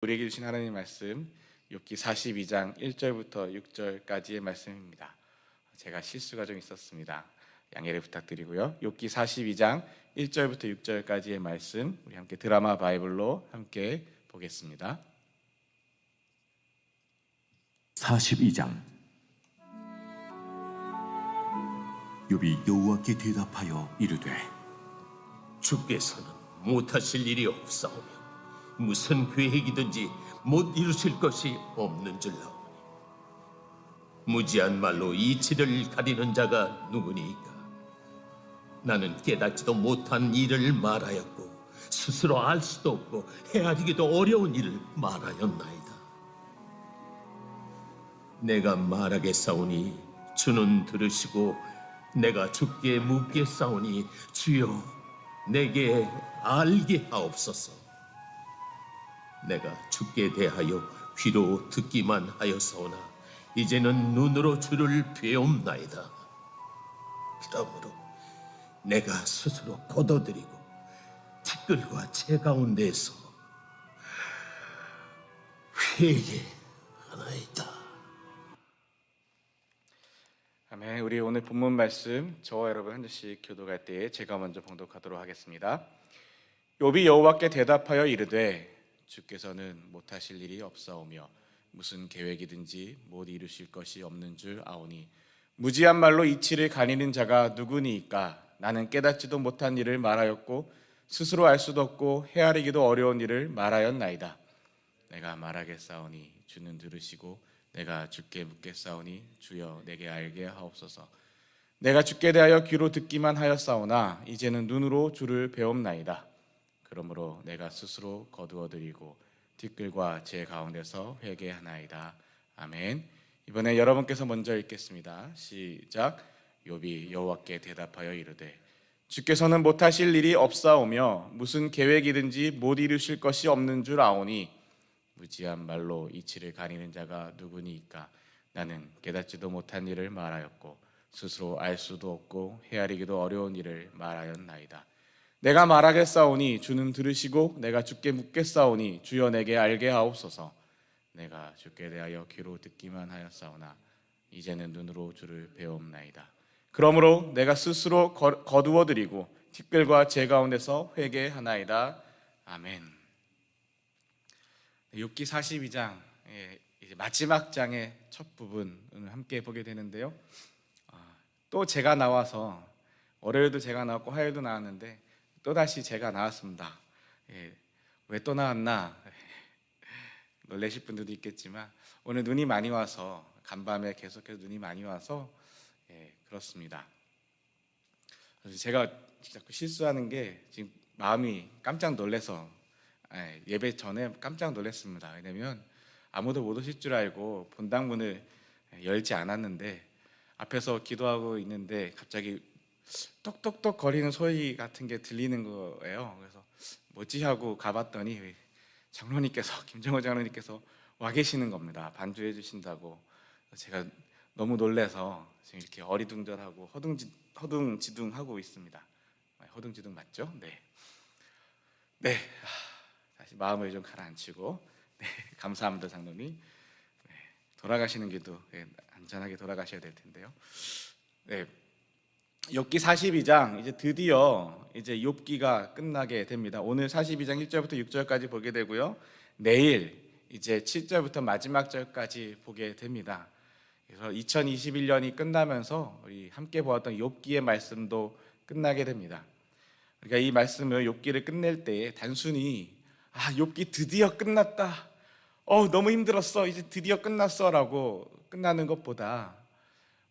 우리에게 주신 하나님 말씀 욥기 42장 1절부터 6절까지의 말씀입니다. 제가 실수가 좀 있었습니다. 양해를 부탁드리고요. 욥기 42장 1절부터 6절까지의 말씀 우리 함께 드라마 바이블로 함께 보겠습니다. 42장. 욥이 여호와께 대답하여 이르되 주께서는 못하실 일이 없사오며 무슨 계획이든지 못 이루실 것이 없는 줄 아오니 무지한 말로 이치를 가리는 자가 누구니이까. 나는 깨닫지도 못한 일을 말하였고 스스로 알 수도 없고 헤아리기도 어려운 일을 말하였나이다. 내가 말하겠사오니 주는 들으시고 내가 주께 묻겠사오니 주여 내게 알게 하옵소서. 내가 주께 대하여 귀로 듣기만 하였사오나 이제는 눈으로 주를 배움나이다. 그러므로 내가 스스로 거둬들이고 티끌과 재 가운데에서 회개하나이다. 아멘. 우리 오늘 본문 말씀 저와 여러분 한 절씩 교독할 때에 제가 먼저 봉독하도록 하겠습니다. 욥이 여호와께 대답하여 이르되 주께서는 못하실 일이 없사오며 무슨 계획이든지 못 이루실 것이 없는 줄 아오니 무지한 말로 이치를 가리는 자가 누구니이까. 나는 깨닫지도 못한 일을 말하였고 스스로 알 수도 없고 헤아리기도 어려운 일을 말하였나이다. 내가 말하겠사오니 주는 들으시고 내가 주께 묻겠사오니 주여 내게 알게 하옵소서. 내가 주께 대하여 귀로 듣기만 하였사오나 이제는 눈으로 주를 배움나이다. 그러므로 내가 스스로 거두어드리고 티끌과 재 가운데서 회개하나이다. 아멘. 이번에 여러분께서 먼저 읽겠습니다. 시작. 욥이 여호와께 대답하여 이르되 주께서는 못하실 일이 없사오며 무슨 계획이든지 못 이루실 것이 없는 줄 아오니 무지한 말로 이치를 가리는 자가 누구니이까. 나는 깨닫지도 못한 일을 말하였고 스스로 알 수도 없고 헤아리기도 어려운 일을 말하였나이다. 내가 말하겠사오니 주는 들으시고 내가 주께 묻겠사오니 주여 내게 알게 하옵소서. 내가 주께 대하여 귀로 듣기만 하였사오나 이제는 눈으로 주를 배움나이다. 그러므로 내가 스스로 거두어드리고 티끌과 재 가운데서 회개하나이다. 아멘. 욥기 42장 이제 마지막 장의 첫 부분을 함께 보게 되는데요. 또 제가 나와서 월요일도 제가 나왔고 화요일도 나왔는데 또다시 제가 나왔습니다. 왜 또 나왔나 놀라실 분들도 있겠지만 오늘 눈이 많이 와서 간밤에 계속해서 눈이 많이 와서 그렇습니다. 그래서 제가 자꾸 실수하는 게 지금 마음이 깜짝 놀라서 예배 전에 깜짝 놀랐습니다. 왜냐면 아무도 못 오실 줄 알고 본당문을 열지 않았는데 앞에서 기도하고 있는데 갑자기 똑똑똑 거리는 소리 같은 게 들리는 거예요. 그래서 뭐지 하고 가봤더니 장로님께서 김정호 장로님께서 와 계시는 겁니다. 반주해 주신다고. 제가 너무 놀라서 지금 이렇게 어리둥절하고 허둥지둥하고 있습니다. 허둥지둥 맞죠? 네. 다시 마음을 좀 가라앉히고 감사합니다, 장로님. 돌아가시는 길도 안전하게 돌아가셔야 될 텐데요. 욥기 42장 이제 드디어 이제 욥기가 끝나게 됩니다. 오늘 42장 1절부터 6절까지 보게 되고요. 내일 이제 7절부터 마지막 절까지 보게 됩니다. 그래서 2021년이 끝나면서 우리 함께 보았던 욥기의 말씀도 끝나게 됩니다. 그러니까 이 말씀을 욥기를 끝낼 때 단순히 욥기 드디어 끝났다. 너무 힘들었어. 이제 드디어 끝났어라고 끝나는 것보다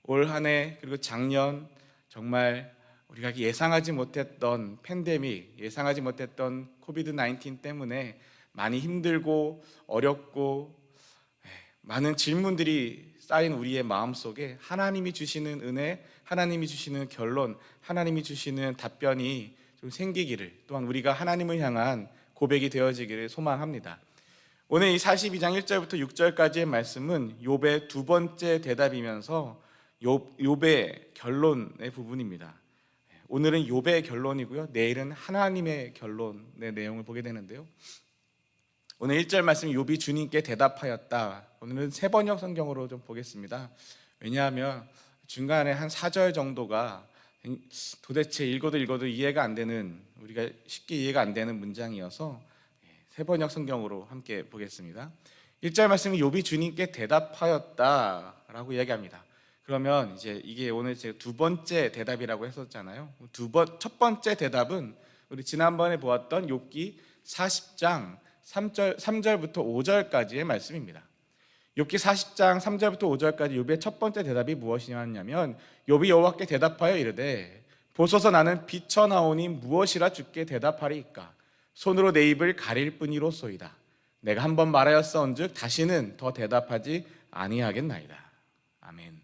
올 한 해 그리고 작년 정말 우리가 예상하지 못했던 팬데믹, 예상하지 못했던 코비드-19 때문에 많이 힘들고 어렵고 많은 질문들이 쌓인 우리의 마음속에 하나님이 주시는 은혜, 하나님이 주시는 결론, 하나님이 주시는 답변이 좀 생기기를, 또한 우리가 하나님을 향한 고백이 되어지기를 소망합니다. 오늘 이 42장 1절부터 6절까지의 말씀은 욥의 두 번째 대답이면서 욥의 결론의 부분입니다. 오늘은 욥의 결론이고요. 내일은 하나님의 결론의 내용을 보게 되는데요. 오늘 1절 말씀 욥이 주님께 대답하였다. 오늘은 세 번역 성경으로 좀 보겠습니다. 왜냐하면 중간에 한 4절 정도가 도대체 읽어도 이해가 안 되는, 우리가 쉽게 이해가 안 되는 문장이어서 세 번역 성경으로 함께 보겠습니다. 1절 말씀이 욥이 주님께 대답하였다라고 이야기합니다. 그러면 이제 이게 오늘 제가 두 번째 대답이라고 했었잖아요. 첫 번째 대답은 우리 지난번에 보았던 욥기 40장 3절부터 5절까지의 말씀입니다. 욥기 40장 3절부터 5절까지 욥의 첫 번째 대답이 무엇이냐면 욥이 여호와께 대답하여 이르되 보소서 나는 비쳐나오니 무엇이라 주께 대답하리이까 손으로 내 입을 가릴 뿐이로소이다. 내가 한번 말하였사온즉 다시는 더 대답하지 아니하겠나이다. 아멘.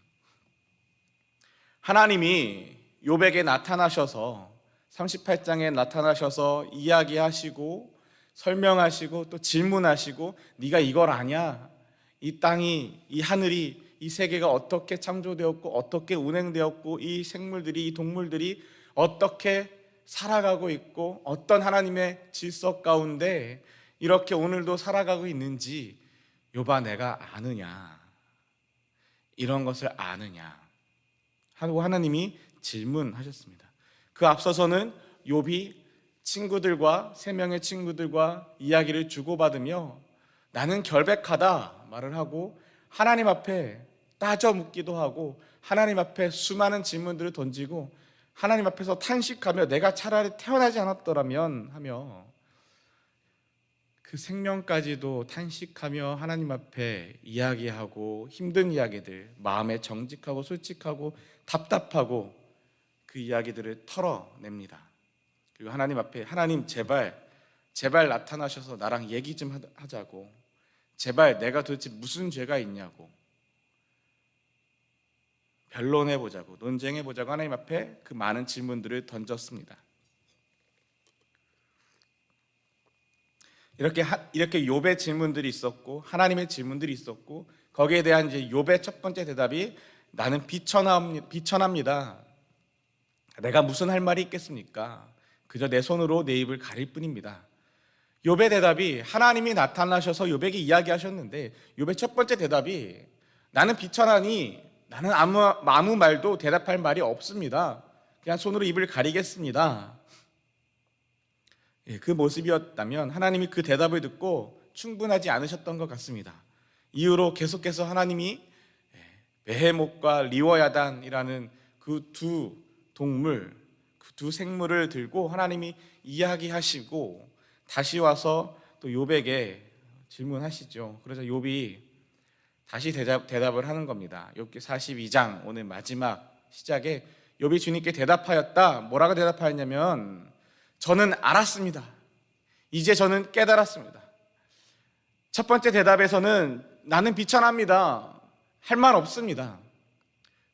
하나님이 욥에게 나타나셔서 38장에 나타나셔서 이야기하시고 설명하시고 또 질문하시고 네가 이걸 아냐? 이 땅이, 이 하늘이, 이 세계가 어떻게 창조되었고 어떻게 운행되었고 이 생물들이, 이 동물들이 어떻게 살아가고 있고 어떤 하나님의 질서 가운데 이렇게 오늘도 살아가고 있는지 욥아 내가 아느냐? 이런 것을 아느냐? 하고 하나님이 질문하셨습니다. 그 앞서서는 욥이 친구들과, 3명의 친구들과 이야기를 주고받으며 나는 결백하다 말을 하고 하나님 앞에 따져 묻기도 하고 하나님 앞에 수많은 질문들을 던지고 하나님 앞에서 탄식하며 내가 차라리 태어나지 않았더라면 하며 그 생명까지도 탄식하며 하나님 앞에 이야기하고 힘든 이야기들, 마음에 정직하고 솔직하고 답답하고 그 이야기들을 털어냅니다. 그리고 하나님 앞에 하나님 제발 나타나셔서 나랑 얘기 좀 하자고, 제발 내가 도대체 무슨 죄가 있냐고 변론해보자고, 논쟁해보자고 하나님 앞에 그 많은 질문들을 던졌습니다. 이렇게 욥의 질문들이 있었고 하나님의 질문들이 있었고 거기에 대한 이제 욥의 첫 번째 대답이 나는 비천합니다. 내가 무슨 할 말이 있겠습니까? 그저 내 손으로 내 입을 가릴 뿐입니다. 욥의 대답이 하나님이 나타나셔서 욥에게 이야기하셨는데 욥의 첫 번째 대답이 나는 비천하니 나는 아무 말도 대답할 말이 없습니다. 그냥 손으로 입을 가리겠습니다. 그 모습이었다면 하나님이 그 대답을 듣고 충분하지 않으셨던 것 같습니다. 이후로 계속해서 하나님이 베헤못과 리워야단이라는 그 두 동물, 그 두 생물을 들고 하나님이 이야기하시고 다시 와서 또 욥에게 질문하시죠. 그래서 욥이 다시 대답을 하는 겁니다. 욥기 42장 오늘 마지막 시작에 욥이 주님께 대답하였다. 뭐라고 대답하였냐면 저는 알았습니다. 이제 저는 깨달았습니다. 첫 번째 대답에서는 나는 비천합니다. 할 말 없습니다.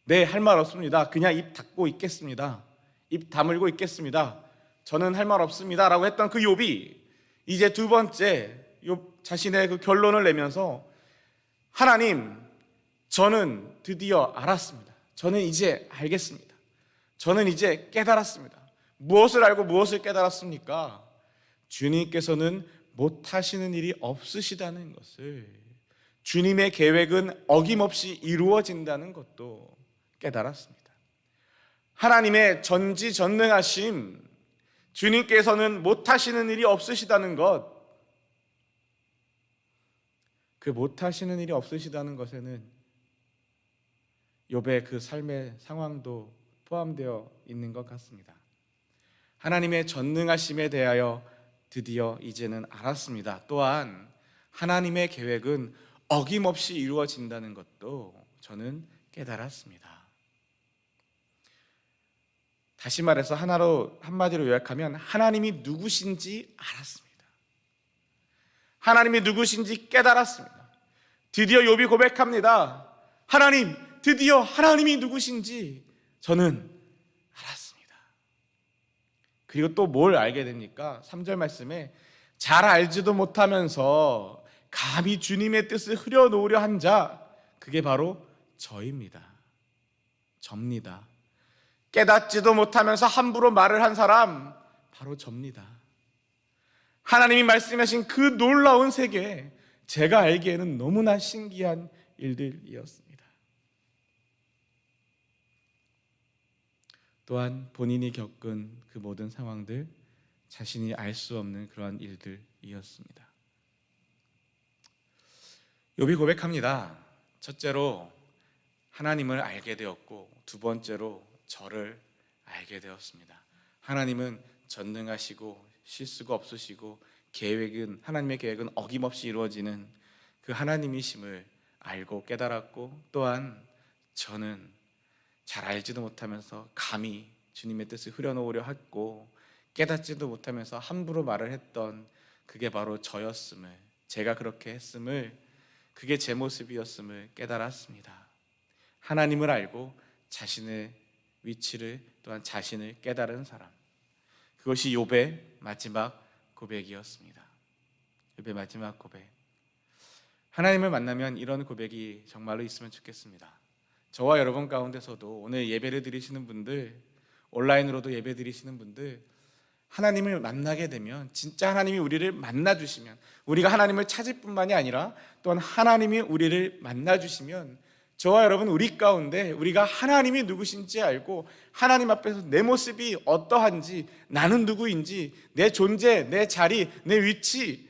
네, 할 말 없습니다. 그냥 입 닫고 있겠습니다. 입 다물고 있겠습니다. 저는 할 말 없습니다 라고 했던 그 욥이 이제 두 번째 욥 자신의 그 결론을 내면서 하나님, 저는 드디어 알았습니다. 저는 이제 알겠습니다. 저는 이제 깨달았습니다. 무엇을 알고 무엇을 깨달았습니까? 주님께서는 못하시는 일이 없으시다는 것을, 주님의 계획은 어김없이 이루어진다는 것도 깨달았습니다. 하나님의 전지전능하심, 주님께서는 못하시는 일이 없으시다는 것, 그 못하시는 일이 없으시다는 것에는 욥의 그 삶의 상황도 포함되어 있는 것 같습니다. 하나님의 전능하심에 대하여 드디어 이제는 알았습니다. 또한 하나님의 계획은 어김없이 이루어진다는 것도 저는 깨달았습니다. 다시 말해서 한마디로 요약하면 하나님이 누구신지 알았습니다. 하나님이 누구신지 깨달았습니다. 드디어 욥이 고백합니다. 하나님, 드디어 하나님이 누구신지 저는 알았습니다. 그리고 또 뭘 알게 됩니까? 3절 말씀에 잘 알지도 못하면서 감히 주님의 뜻을 흐려놓으려 한 자, 그게 바로 저입니다. 접니다. 깨닫지도 못하면서 함부로 말을 한 사람, 바로 접니다. 하나님이 말씀하신 그 놀라운 세계, 제가 알기에는 너무나 신기한 일들이었습니다. 또한 본인이 겪은 그 모든 상황들, 자신이 알 수 없는 그러한 일들이었습니다. 욥이 고백합니다. 첫째로 하나님을 알게 되었고, 두 번째로 저를 알게 되었습니다. 하나님은 전능하시고 실수가 없으시고 하나님의 계획은 어김없이 이루어지는 그 하나님이심을 알고 깨달았고, 또한 저는 잘 알지도 못하면서 감히 주님의 뜻을 흐려놓으려 했고, 깨닫지도 못하면서 함부로 말을 했던 그게 바로 저였음을, 제가 그렇게 했음을, 그게 제 모습이었음을 깨달았습니다. 하나님을 알고 자신의 위치를, 또한 자신을 깨달은 사람, 그것이 욥의 마지막 고백이었습니다. 욥의 마지막 고백. 하나님을 만나면 이런 고백이 정말로 있으면 좋겠습니다. 저와 여러분 가운데서도 오늘 예배를 드리시는 분들, 온라인으로도 예배 드리시는 분들, 하나님을 만나게 되면, 진짜 하나님이 우리를 만나주시면, 우리가 하나님을 찾을 뿐만이 아니라 또한 하나님이 우리를 만나주시면, 저와 여러분 우리 가운데 우리가 하나님이 누구신지 알고 하나님 앞에서 내 모습이 어떠한지, 나는 누구인지, 내 존재, 내 자리, 내 위치,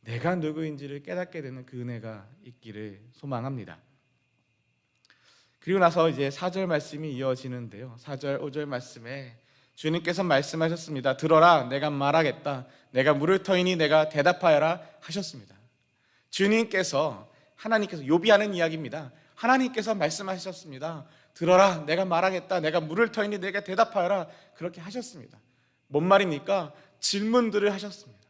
내가 누구인지를 깨닫게 되는 그 은혜가 있기를 소망합니다. 그리고 나서 이제 4절 말씀이 이어지는데요, 4절, 5절 말씀에 주님께서 말씀하셨습니다. 들어라, 내가 말하겠다. 내가 물을 터이니 내가 대답하여라 하셨습니다. 하나님께서 욥이 하는 이야기입니다. 하나님께서 말씀하셨습니다. 들어라, 내가 말하겠다. 내가 물을 터이니 내가 대답하여라. 그렇게 하셨습니다. 뭔 말입니까? 질문들을 하셨습니다.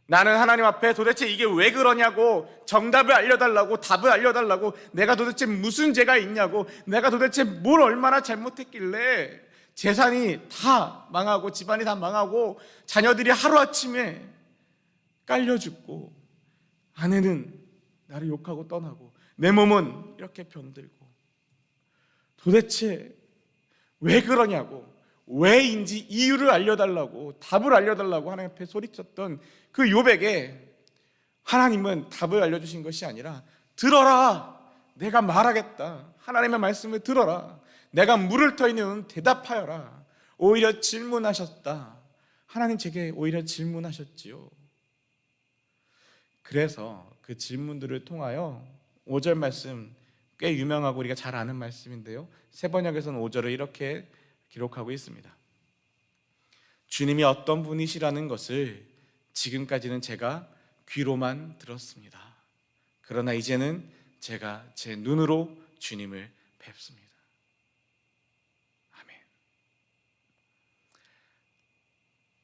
나는 하나님 앞에 도대체 이게 왜 그러냐고, 정답을 알려달라고, 답을 알려달라고, 내가 도대체 무슨 죄가 있냐고, 내가 도대체 뭘 얼마나 잘못했길래 재산이 다 망하고 집안이 다 망하고 자녀들이 하루아침에 깔려 죽고 아내는 나를 욕하고 떠나고 내 몸은 이렇게 병들고, 도대체 왜 그러냐고, 왜인지 이유를 알려달라고, 답을 알려달라고 하나님 앞에 소리쳤던 그 욥에게 하나님은 답을 알려주신 것이 아니라, 들어라, 내가 말하겠다. 하나님의 말씀을 들어라. 내가 물을 터이는 대답하여라. 오히려 질문하셨다. 하나님 제게 오히려 질문하셨지요. 그래서 그 질문들을 통하여 5절 말씀, 꽤 유명하고 우리가 잘 아는 말씀인데요, 세 번역에서는 5절을 이렇게 기록하고 있습니다. 주님이 어떤 분이시라는 것을 지금까지는 제가 귀로만 들었습니다. 그러나 이제는 제가 제 눈으로 주님을 뵙습니다. 아멘.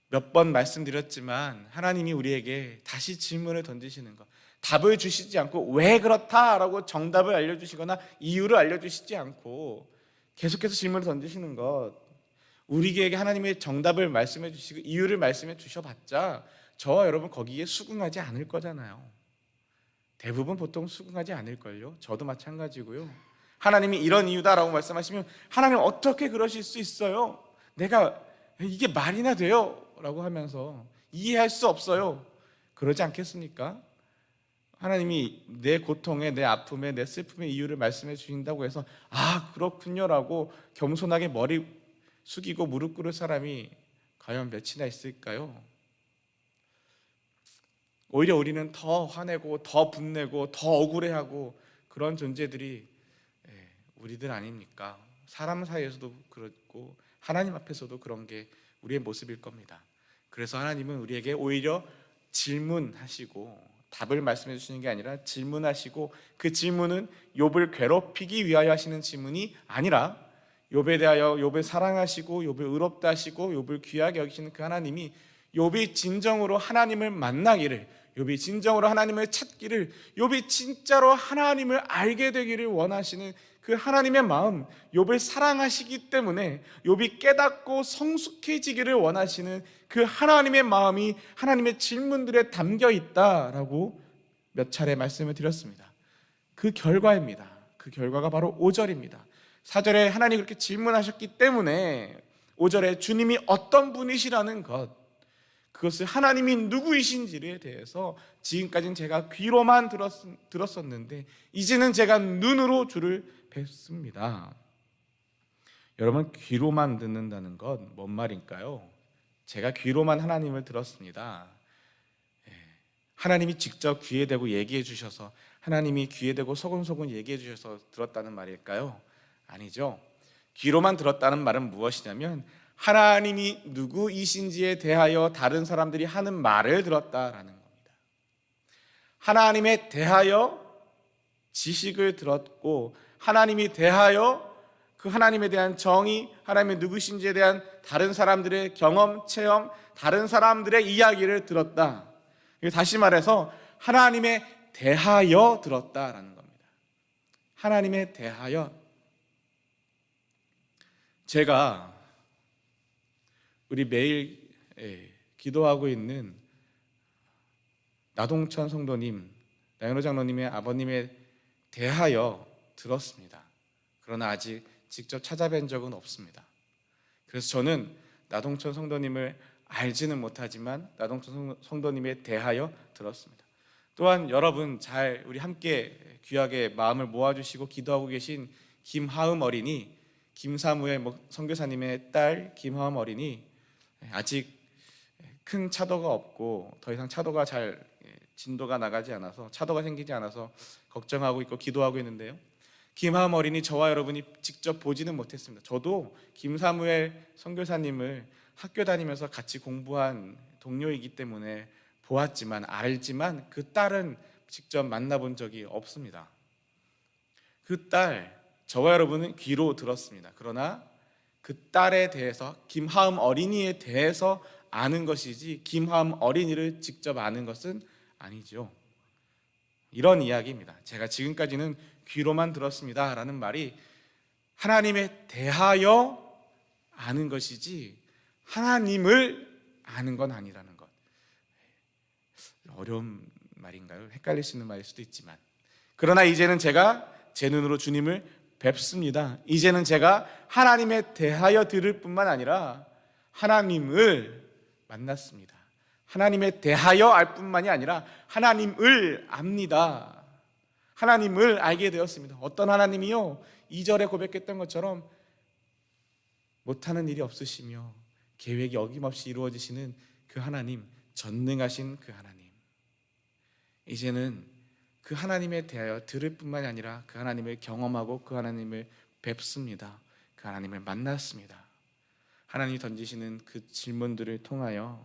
몇 번 말씀드렸지만 하나님이 우리에게 다시 질문을 던지시는 것, 답을 주시지 않고 왜 그렇다라고 정답을 알려주시거나 이유를 알려주시지 않고 계속해서 질문을 던지시는 것, 우리에게 하나님의 정답을 말씀해 주시고 이유를 말씀해 주셔봤자 저와 여러분 거기에 수긍하지 않을 거잖아요. 대부분 보통 수긍하지 않을걸요. 저도 마찬가지고요. 하나님이 이런 이유다라고 말씀하시면 하나님 어떻게 그러실 수 있어요? 내가 이게 말이나 돼요? 라고 하면서 이해할 수 없어요. 그러지 않겠습니까? 하나님이 내 고통에, 내 아픔에, 내 슬픔의 이유를 말씀해 주신다고 해서 아 그렇군요 라고 겸손하게 머리 숙이고 무릎 꿇을 사람이 과연 몇이나 있을까요? 오히려 우리는 더 화내고 더 분내고 더 억울해하고 그런 존재들이 우리들 아닙니까? 사람 사이에서도 그렇고 하나님 앞에서도 그런 게 우리의 모습일 겁니다. 그래서 하나님은 우리에게 오히려 질문하시고 답을 말씀해 주시는 게 아니라 질문하시고, 그 질문은 욥을 괴롭히기 위하여 하시는 질문이 아니라 욥에 대하여 욥을 사랑하시고 욥을 의롭다 하시고 욥을 귀하게 여기시는 그 하나님이 욥이 진정으로 하나님을 만나기를, 욥이 진정으로 하나님을 찾기를, 욥이 진짜로 하나님을 알게 되기를 원하시는 그 하나님의 마음, 욥을 사랑하시기 때문에 욥이 깨닫고 성숙해지기를 원하시는 그 하나님의 마음이 하나님의 질문들에 담겨 있다라고 몇 차례 말씀을 드렸습니다. 그 결과입니다. 그 결과가 바로 5절입니다. 4절에 하나님이 그렇게 질문하셨기 때문에 5절에 주님이 어떤 분이시라는 것, 그것을 하나님이 누구이신지에 대해서 지금까지는 제가 귀로만 들었었는데 이제는 제가 눈으로 주를 뵙습니다. 여러분, 귀로만 듣는다는 건 뭔 말일까요? 제가 귀로만 하나님을 들었습니다. 하나님이 직접 귀에 대고 얘기해 주셔서, 하나님이 귀에 대고 소곤소곤 얘기해 주셔서 들었다는 말일까요? 아니죠. 귀로만 들었다는 말은 무엇이냐면 하나님이 누구이신지에 대하여 다른 사람들이 하는 말을 들었다라는 겁니다. 하나님에 대하여 지식을 들었고, 하나님이 대하여 그 하나님에 대한 정의, 하나님의 누구신지에 대한 다른 사람들의 경험, 체험, 다른 사람들의 이야기를 들었다. 다시 말해서 하나님에 대하여 들었다라는 겁니다. 하나님에 대하여. 제가 우리 매일 기도하고 있는 나동천 성도님, 나연호 장로님의 아버님에 대하여 들었습니다. 그러나 아직 직접 찾아뵌 적은 없습니다. 그래서 저는 나동천 성도님을 알지는 못하지만 나동천 성도님에 대하여 들었습니다. 또한 여러분 잘 우리 함께 귀하게 마음을 모아주시고 기도하고 계신 김하음 어린이, 김사무엘 선교사님의 딸 김하음 어린이, 아직 큰 차도가 없고 더 이상 차도가 잘 진도가 나가지 않아서, 차도가 생기지 않아서 걱정하고 있고 기도하고 있는데요, 김하음 어린이 저와 여러분이 직접 보지는 못했습니다. 저도 김사무엘 선교사님을 학교 다니면서 같이 공부한 동료이기 때문에 보았지만, 알지만 그 딸은 직접 만나본 적이 없습니다. 그 딸, 저와 여러분은 귀로 들었습니다. 그러나 그 딸에 대해서, 김하음 어린이에 대해서 아는 것이지 김하음 어린이를 직접 아는 것은 아니죠. 이런 이야기입니다. 제가 지금까지는 귀로만 들었습니다 라는 말이 하나님에 대하여 아는 것이지 하나님을 아는 건 아니라는 것. 어려운 말인가요? 헷갈릴 수 있는 말일 수도 있지만, 그러나 이제는 제가 제 눈으로 주님을 뵙습니다. 이제는 제가 하나님에 대하여 들을 뿐만 아니라 하나님을 만났습니다. 하나님에 대하여 알 뿐만이 아니라 하나님을 압니다. 하나님을 알게 되었습니다. 어떤 하나님이요? 2절에 고백했던 것처럼 못하는 일이 없으시며 계획이 어김없이 이루어지시는 그 하나님, 전능하신 그 하나님. 이제는 그 하나님에 대하여 들을 뿐만이 아니라 그 하나님을 경험하고 그 하나님을 뵙습니다. 그 하나님을 만났습니다. 하나님이 던지시는 그 질문들을 통하여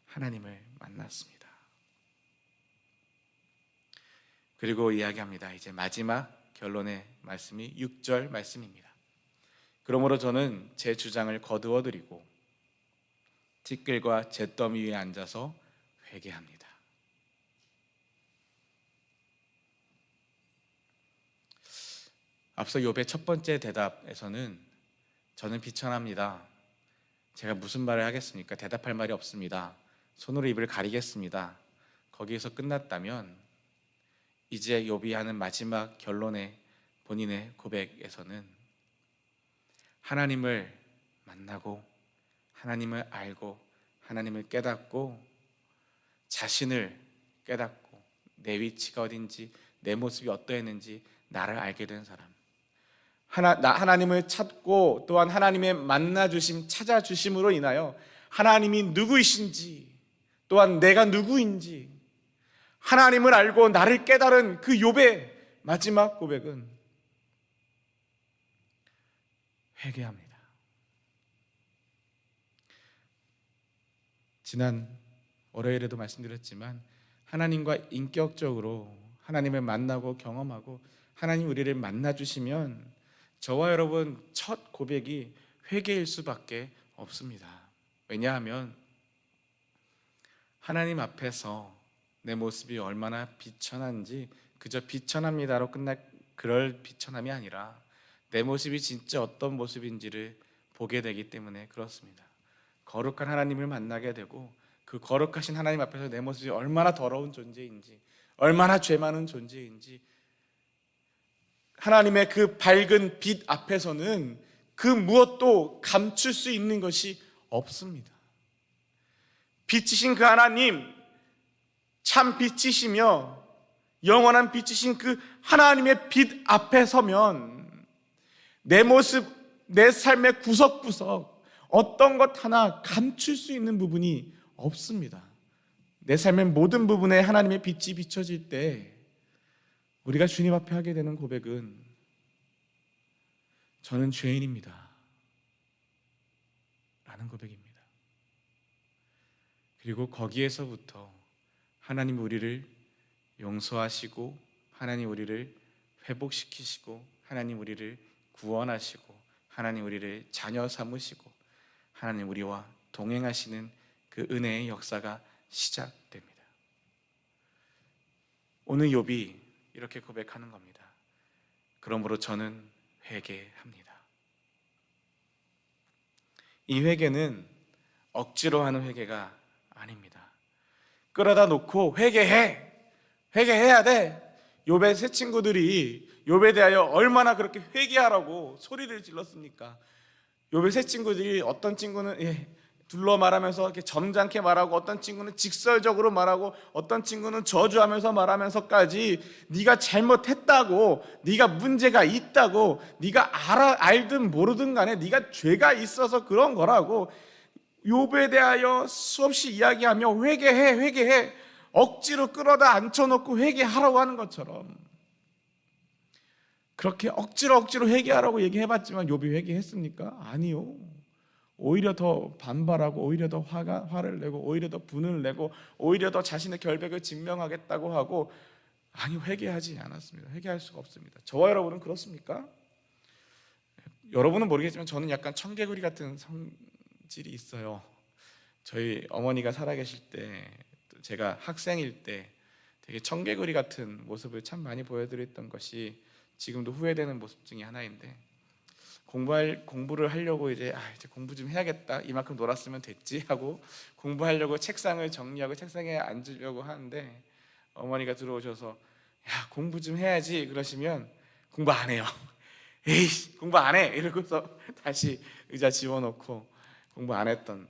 하나님을 만났습니다. 그리고 이야기합니다. 이제 마지막 결론의 말씀이 6절 말씀입니다. 그러므로 저는 제 주장을 거두어 드리고 티끌과 잿더미 위에 앉아서 회개합니다. 앞서 욥의 첫 번째 대답에서는 저는 비천합니다. 제가 무슨 말을 하겠습니까? 대답할 말이 없습니다. 손으로 입을 가리겠습니다. 거기에서 끝났다면 이제 욥이 하는 마지막 결론의 본인의 고백에서는 하나님을 만나고 하나님을 알고 하나님을 깨닫고 자신을 깨닫고 내 위치가 어딘지 내 모습이 어떠했는지 나를 알게 된 사람, 하나님을 찾고 또한 하나님의 만나주심, 찾아주심으로 인하여 하나님이 누구이신지 또한 내가 누구인지 하나님을 알고 나를 깨달은 그 욥의 마지막 고백은 회개합니다. 지난 월요일에도 말씀드렸지만 하나님과 인격적으로 하나님을 만나고 경험하고 하나님 우리를 만나주시면 저와 여러분 첫 고백이 회개일 수밖에 없습니다. 왜냐하면 하나님 앞에서 내 모습이 얼마나 비천한지 그저 비천합니다로 끝날 그럴 비천함이 아니라 내 모습이 진짜 어떤 모습인지를 보게 되기 때문에 그렇습니다. 거룩한 하나님을 만나게 되고 그 거룩하신 하나님 앞에서 내 모습이 얼마나 더러운 존재인지, 얼마나 죄 많은 존재인지, 하나님의 그 밝은 빛 앞에서는 그 무엇도 감출 수 있는 것이 없습니다. 빛이신 그 하나님, 참 빛이시며 영원한 빛이신 그 하나님의 빛 앞에 서면 내 모습, 내 삶의 구석구석 어떤 것 하나 감출 수 있는 부분이 없습니다. 내 삶의 모든 부분에 하나님의 빛이 비춰질 때 우리가 주님 앞에 하게 되는 고백은 저는 죄인입니다 라는 고백입니다. 그리고 거기에서부터 하나님 우리를 용서하시고 하나님 우리를 회복시키시고 하나님 우리를 구원하시고 하나님 우리를 자녀 삼으시고 하나님 우리와 동행하시는 그 은혜의 역사가 시작됩니다. 오늘 욥이 이렇게 고백하는 겁니다. 그러므로 저는 회개합니다. 이 회개는 억지로 하는 회개가 아닙니다. 끌어다 놓고 회개해야 돼. 욥의 세 친구들이 욥에 대하여 얼마나 그렇게 회개하라고 소리를 질렀습니까? 욥의 세 친구들이 어떤 친구는 둘러 말하면서 이렇게 점잖게 말하고 어떤 친구는 직설적으로 말하고 어떤 친구는 저주하면서 말하면서까지 네가 잘못했다고, 네가 문제가 있다고, 네가 알든 모르든 간에 네가 죄가 있어서 그런 거라고 욥에 대하여 수없이 이야기하며 회개해 억지로 끌어다 앉혀놓고 회개하라고 하는 것처럼 그렇게 억지로 회개하라고 얘기해봤지만 욥이 회개했습니까? 아니요. 오히려 더 반발하고 오히려 더 화를 내고 오히려 더 분을 내고 오히려 더 자신의 결백을 증명하겠다고 하고 회개하지 않았습니다. 회개할 수가 없습니다. 저와 여러분은 그렇습니까? 여러분은 모르겠지만 저는 약간 청개구리 같은 성질이 있어요. 저희 어머니가 살아계실 때 제가 학생일 때 되게 청개구리 같은 모습을 참 많이 보여드렸던 것이 지금도 후회되는 모습 중에 하나인데 공부를 하려고 이제 공부 좀 해야겠다, 이만큼 놀았으면 됐지 하고 공부하려고 책상을 정리하고 책상에 앉으려고 하는데 어머니가 들어오셔서 야 공부 좀 해야지 그러시면 공부 안 해요. 에이 공부 안 해 이러고서 다시 의자 집어넣고 공부 안 했던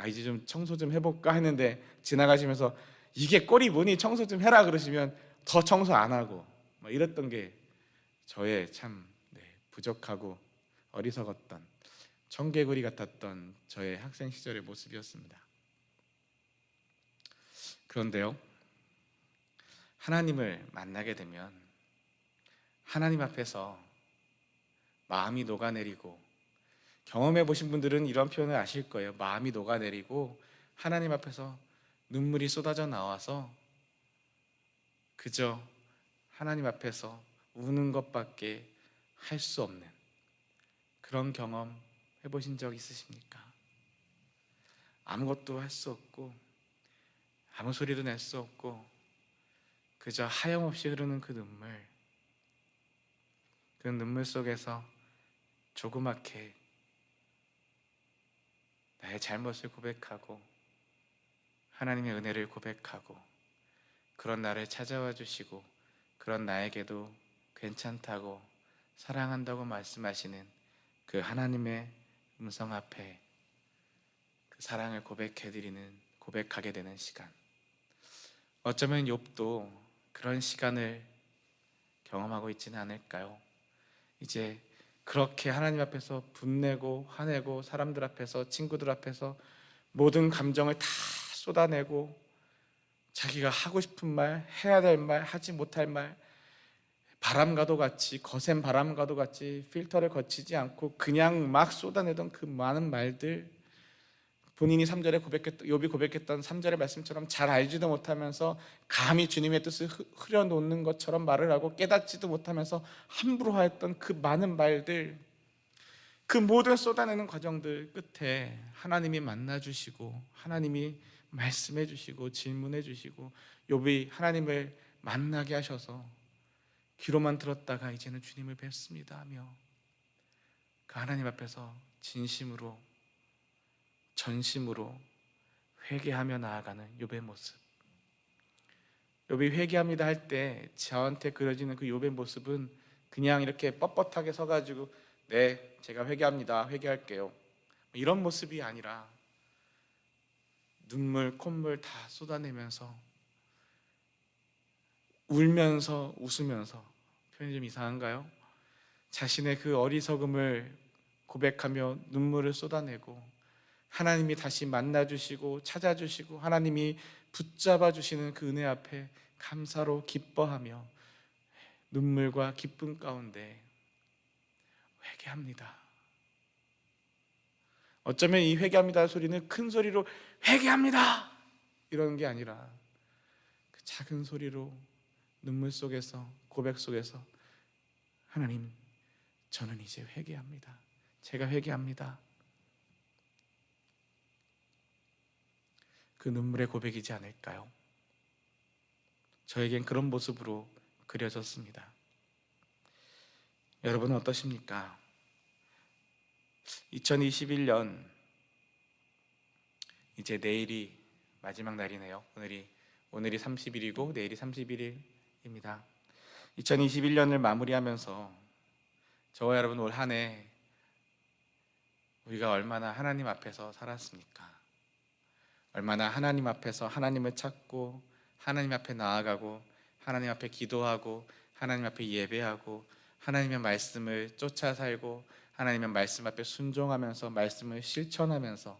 이제 좀 청소 좀 해볼까 했는데 지나가시면서 이게 꼴이 뭐니 청소 좀 해라 그러시면 더 청소 안 하고 이랬던 게 저의 참 부족하고 어리석었던 청개구리 같았던 저의 학생 시절의 모습이었습니다. 그런데요, 하나님을 만나게 되면 하나님 앞에서 마음이 녹아내리고, 경험해 보신 분들은 이런 표현을 아실 거예요. 마음이 녹아내리고 하나님 앞에서 눈물이 쏟아져 나와서 그저 하나님 앞에서 우는 것밖에 할 수 없는 그런 경험 해보신 적 있으십니까? 아무것도 할 수 없고 아무 소리도 낼 수 없고 그저 하염없이 흐르는 그 눈물 속에서 조그맣게 나의 잘못을 고백하고 하나님의 은혜를 고백하고 그런 나를 찾아와 주시고 그런 나에게도 괜찮다고 사랑한다고 말씀하시는 그 하나님의 음성 앞에 그 사랑을 고백하게 되는 시간, 어쩌면 욥도 그런 시간을 경험하고 있지는 않을까요? 이제 그렇게 하나님 앞에서 분내고 화내고 사람들 앞에서 친구들 앞에서 모든 감정을 다 쏟아내고 자기가 하고 싶은 말, 해야 될 말, 하지 못할 말, 바람과도 같이 거센 바람과도 같이 필터를 거치지 않고 그냥 막 쏟아내던 그 많은 말들, 본인이 3절에 욥이 고백했던 3절의 말씀처럼 잘 알지도 못하면서 감히 주님의 뜻을 흐려놓는 것처럼 말을 하고 깨닫지도 못하면서 함부로 하였던 그 많은 말들, 그 모든 쏟아내는 과정들 끝에 하나님이 만나주시고 하나님이 말씀해 주시고 질문해 주시고 욥이 하나님을 만나게 하셔서 귀로만 들었다가 이제는 주님을 뵙습니다 하며 그 하나님 앞에서 진심으로 전심으로 회개하며 나아가는 욥의 모습, 욥이 회개합니다 할 때 저한테 그려지는 그 욥의 모습은 그냥 이렇게 뻣뻣하게 서가지고 네 제가 회개합니다, 회개할게요 이런 모습이 아니라 눈물, 콧물 다 쏟아내면서 울면서 웃으면서, 표현이 좀 이상한가요? 자신의 그 어리석음을 고백하며 눈물을 쏟아내고 하나님이 다시 만나주시고 찾아주시고 하나님이 붙잡아 주시는 그 은혜 앞에 감사로 기뻐하며 눈물과 기쁨 가운데 회개합니다. 어쩌면 이 회개합니다 소리는 큰 소리로 회개합니다 이러는 게 아니라 그 작은 소리로 눈물 속에서, 고백 속에서, 하나님, 저는 이제 회개합니다. 제가 회개합니다. 그 눈물의 고백이지 않을까요? 저에겐 그런 모습으로 그려졌습니다. 여러분은 어떠십니까? 2021년 이제 내일이 마지막 날이네요. 오늘이 30일이고 내일이 31일입니다. 2021년을 마무리하면서 저와 여러분 올 한 해 우리가 얼마나 하나님 앞에서 살았습니까? 얼마나 하나님 앞에서 하나님을 찾고 하나님 앞에 나아가고 하나님 앞에 기도하고 하나님 앞에 예배하고 하나님의 말씀을 쫓아 살고 하나님의 말씀 앞에 순종하면서 말씀을 실천하면서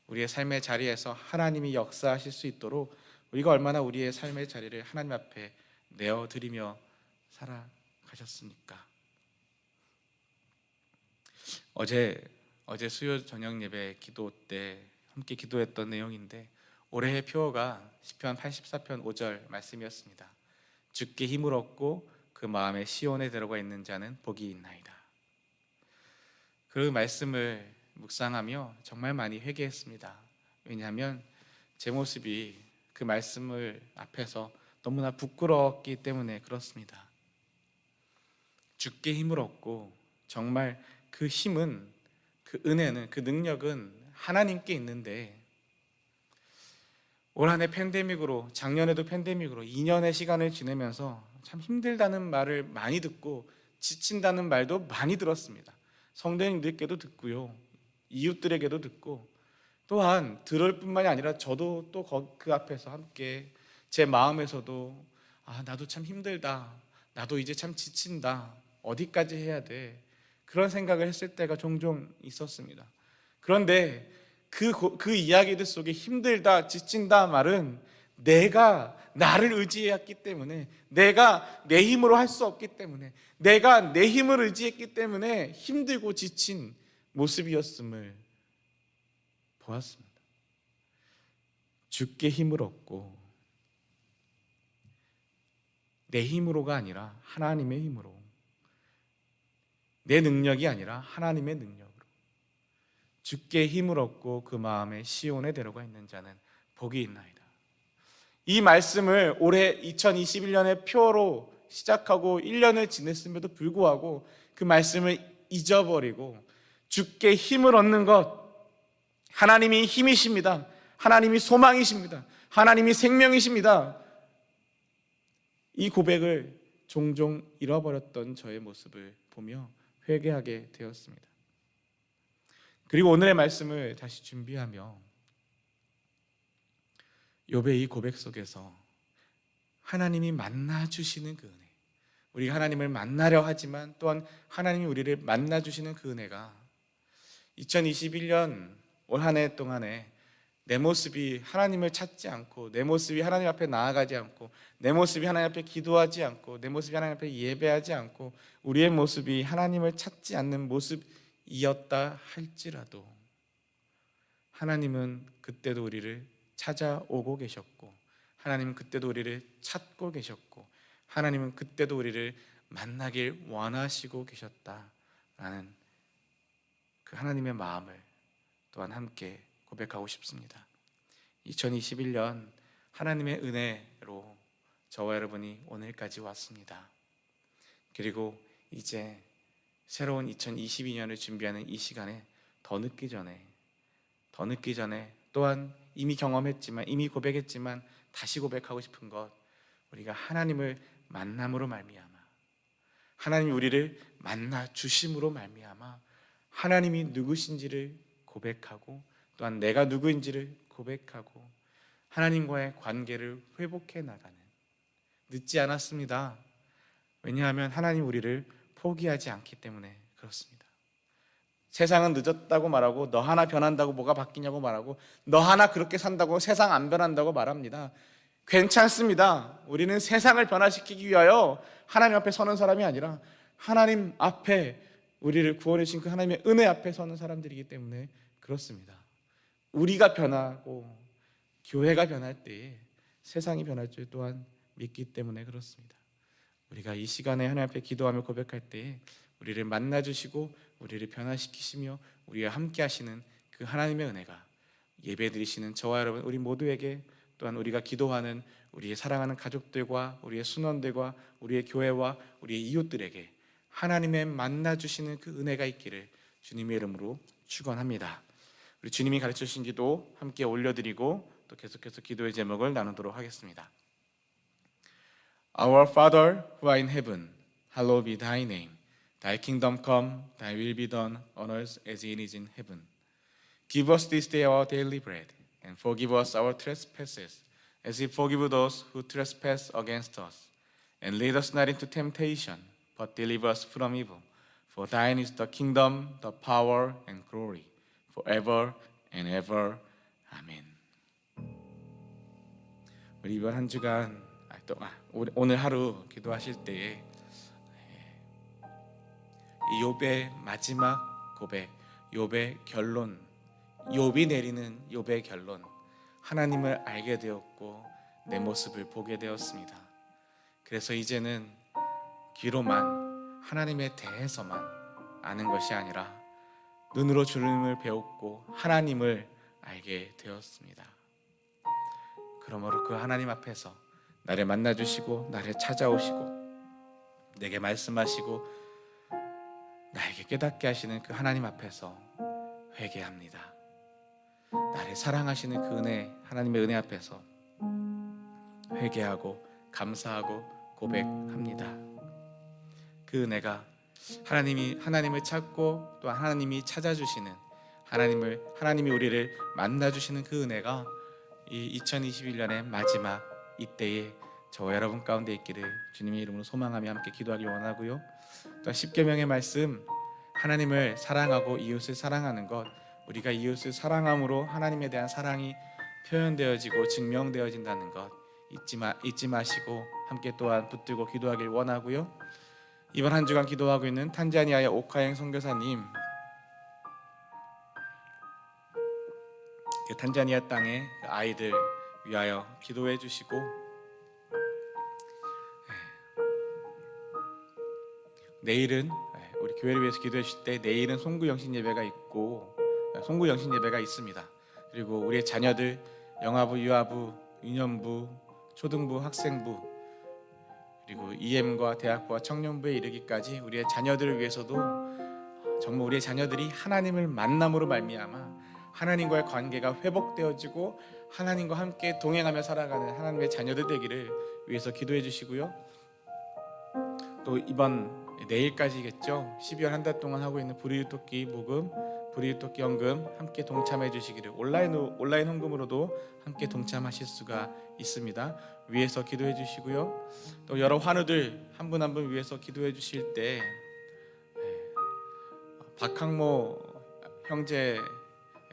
우리의 삶의 자리에서 하나님이 역사하실 수 있도록 우리가 얼마나 우리의 삶의 자리를 하나님 앞에 내어드리며 살아가셨습니까? 어제 수요 저녁 예배 기도 때 함께 기도했던 내용인데 올해의 표어가 시편 84편 5절 말씀이었습니다. 주께 힘을 얻고 그 마음에 시온에 들어가 있는 자는 복이 있나이다. 그 말씀을 묵상하며 정말 많이 회개했습니다. 왜냐하면 제 모습이 그 말씀을 앞에서 너무나 부끄러웠기 때문에 그렇습니다. 주께 힘을 얻고 정말 그 힘은, 그 은혜는, 그 능력은 하나님께 있는데 올 한 해 팬데믹으로, 작년에도 팬데믹으로 2년의 시간을 지내면서 참 힘들다는 말을 많이 듣고 지친다는 말도 많이 들었습니다. 성도님들께도 듣고요, 이웃들에게도 듣고, 또한 들을 뿐만이 아니라 저도 또 그 앞에서 함께 제 마음에서도 나도 참 힘들다, 나도 이제 참 지친다, 어디까지 해야 돼, 그런 생각을 했을 때가 종종 있었습니다. 그런데 그 이야기들 속에 힘들다, 지친다 말은 내가 나를 의지했기 때문에, 내가 내 힘으로 할 수 없기 때문에, 내가 내 힘을 의지했기 때문에 힘들고 지친 모습이었음을 보았습니다. 주께 힘을 얻고 내 힘으로가 아니라 하나님의 힘으로, 내 능력이 아니라 하나님의 능력으로 주께 힘을 얻고 그 마음에 시온에 들어가 있는 자는 복이 있나이다. 이 말씀을 올해 2021년의 표로 시작하고 1년을 지냈음에도 불구하고 그 말씀을 잊어버리고 주께 힘을 얻는 것, 하나님이 힘이십니다, 하나님이 소망이십니다, 하나님이 생명이십니다, 이 고백을 종종 잃어버렸던 저의 모습을 보며 회개하게 되었습니다. 그리고 오늘의 말씀을 다시 준비하며 욥의 이 고백 속에서 하나님이 만나주시는 그 은혜, 우리가 하나님을 만나려 하지만 또한 하나님이 우리를 만나주시는 그 은혜가 2021년 올 한 해 동안에 내 모습이 하나님을 찾지 않고, 내 모습이 하나님 앞에 나아가지 않고, 내 모습이 하나님 앞에 기도하지 않고, 내 모습이 하나님 앞에 예배하지 않고, 우리의 모습이 하나님을 찾지 않는 모습이었다 할지라도 하나님은 그때도 우리를 찾아오고 계셨고, 하나님은 그때도 우리를 찾고 계셨고, 하나님은 그때도 우리를 만나길 원하시고 계셨다라는 그 하나님의 마음을 또한 함께 고백하고 싶습니다. 2021년 하나님의 은혜로 저와 여러분이 오늘까지 왔습니다. 그리고 이제 새로운 2022년을 준비하는 이 시간에 더 늦기 전에 또한 이미 경험했지만, 이미 고백했지만 다시 고백하고 싶은 것, 우리가 하나님을 만남으로 말미암아, 하나님이 우리를 만나 주심으로 말미암아 하나님이 누구신지를 고백하고 또한 내가 누구인지를 고백하고 하나님과의 관계를 회복해 나가는, 늦지 않았습니다. 왜냐하면 하나님 우리를 포기하지 않기 때문에 그렇습니다. 세상은 늦었다고 말하고, 너 하나 변한다고 뭐가 바뀌냐고 말하고, 너 하나 그렇게 산다고 세상 안 변한다고 말합니다. 괜찮습니다. 우리는 세상을 변화시키기 위하여 하나님 앞에 서는 사람이 아니라 하나님 앞에 우리를 구원해 주신 그 하나님의 은혜 앞에 서는 사람들이기 때문에 그렇습니다. 우리가 변하고 교회가 변할 때에 세상이 변할 줄 또한 믿기 때문에 그렇습니다. 우리가 이 시간에 하나님 앞에 기도하며 고백할 때에 우리를 만나주시고 우리를 변화시키시며 우리와 함께 하시는 그 하나님의 은혜가 예배드리시는 저와 여러분 우리 모두에게, 또한 우리가 기도하는 우리의 사랑하는 가족들과 우리의 순원들과 우리의 교회와 우리의 이웃들에게 하나님의 만나주시는 그 은혜가 있기를 주님의 이름으로 축원합니다. 우리 주님이 가르쳐 주신 기도 함께 올려드리고 또 계속해서 기도의 제목을 나누도록 하겠습니다. Our Father who art in heaven, hallowed be thy name. Thy kingdom come, thy will be done on earth as it is in heaven. Give us this day our daily bread, and forgive us our trespasses, as we forgive those who trespass against us. And lead us not into temptation, but deliver us from evil. For thine is the kingdom, the power, and glory, forever and ever. 아멘. 우리 이번 한 주간 오늘 하루 기도하실 때에 이 욥의 마지막 고백, 욥의 결론, 욥이 내리는 욥의 결론, 하나님을 알게 되었고 내 모습을 보게 되었습니다. 그래서 이제는 귀로만 하나님에 대해서만 아는 것이 아니라 눈으로 주님을 배웠고 하나님을 알게 되었습니다. 그러므로 그 하나님 앞에서 나를 만나주시고 나를 찾아오시고 내게 말씀하시고 나에게 깨닫게 하시는 그 하나님 앞에서 회개합니다. 나를 사랑하시는 그 은혜, 하나님의 은혜 앞에서 회개하고 감사하고 고백합니다. 그 은혜가 하나님을 찾고 또 하나님이 찾아주시는 하나님이 우리를 만나주시는 그 은혜가 이 2021년의 마지막 이때에 저와 여러분 가운데 있기를 주님의 이름으로 소망하며 함께 기도하기 원하고요. 또 10계명의 말씀, 하나님을 사랑하고 이웃을 사랑하는 것, 우리가 이웃을 사랑함으로 하나님에 대한 사랑이 표현되어지고 증명되어진다는 것 잊지 마시고 함께 또한 붙들고 기도하길 원하고요. 이번 한 주간 기도하고 있는 탄자니아의 오카행 선교사님, 그 탄자니아 땅의 아이들 위하여 기도해 주시고, 내일은 우리 교회를 위해서 기도해 주실 때 내일은 송구 영신 예배가 있고 송구 영신 예배가 있습니다. 그리고 우리의 자녀들 영아부, 유아부, 유년부, 초등부, 학생부, 그리고 EM과 대학부와 청년부에 이르기까지 우리의 자녀들을 위해서도 정말 우리의 자녀들이 하나님을 만남으로 말미암아 하나님과의 관계가 회복되어지고 하나님과 함께 동행하며 살아가는 하나님의 자녀들 되기를 위해서 기도해 주시고요. 또 이번 내일까지겠죠. 12월 한 달 동안 하고 있는 불의토끼 모금, 불의토끼 헌금 함께 동참해 주시기를 온라인 헌금으로도 함께 동참하실 수가 있습니다. 위해서 기도해 주시고요. 또 여러 환우들 한 분 한 분 위해서 기도해 주실 때 박항모 형제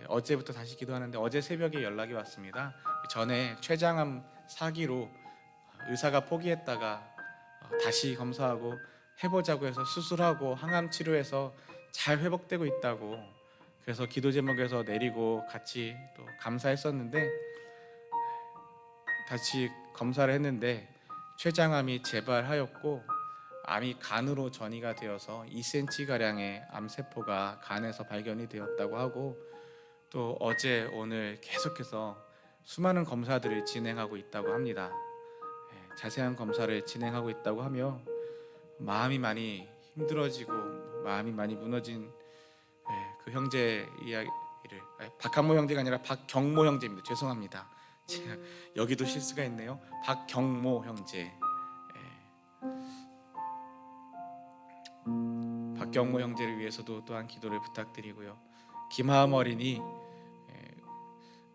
어제부터 다시 기도하는데 어제 새벽에 연락이 왔습니다. 전에 췌장암 사기로 의사가 포기했다가 다시 검사하고 해보자고 해서 수술하고 항암 치료해서 잘 회복되고 있다고, 그래서 기도 제목에서 내리고 같이 또 감사했었는데 다시 검사를 했는데 췌장암이 재발하였고 암이 간으로 전이가 되어서 2cm가량의 암세포가 간에서 발견이 되었다고 하고, 또 어제 오늘 계속해서 수많은 검사들을 진행하고 있다고 합니다. 자세한 검사를 진행하고 있다고 하며 마음이 많이 힘들어지고 마음이 많이 무너진 그 형제 이야기를, 박항모 형제가 아니라 박경모 형제입니다. 죄송합니다. 제가 여기도 실수가 있네요. 박경모 형제, 박경모 형제를 위해서도 또한 기도를 부탁드리고요. 김하음 어린이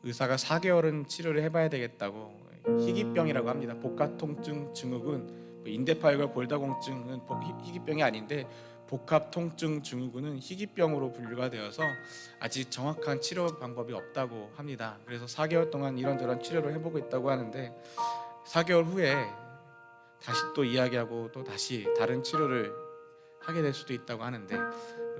의사가 4개월은 치료를 해봐야 되겠다고. 희귀병이라고 합니다. 복합통증 증후군, 인대파열과 골다공증은 희귀병이 아닌데 복합통증 증후군은 희귀병으로 분류가 되어서 아직 정확한 치료 방법이 없다고 합니다. 그래서 4개월 동안 이런저런 치료를 해보고 있다고 하는데 4개월 후에 다시 또 이야기하고 또 다시 다른 치료를 하게 될 수도 있다고 하는데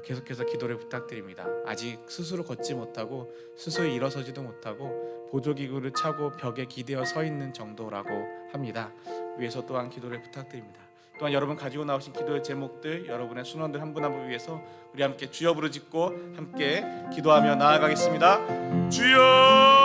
계속해서 기도를 부탁드립니다. 아직 스스로 걷지 못하고 스스로 일어서지도 못하고 보조기구를 차고 벽에 기대어 서 있는 정도라고 합니다. 위에서 또한 기도를 부탁드립니다. 또한 여러분 가지고 나오신 기도의 제목들, 여러분의 순원들 한 분 한 분 위해서 우리 함께 주여 부르짖고 함께 기도하며 나아가겠습니다. 주여!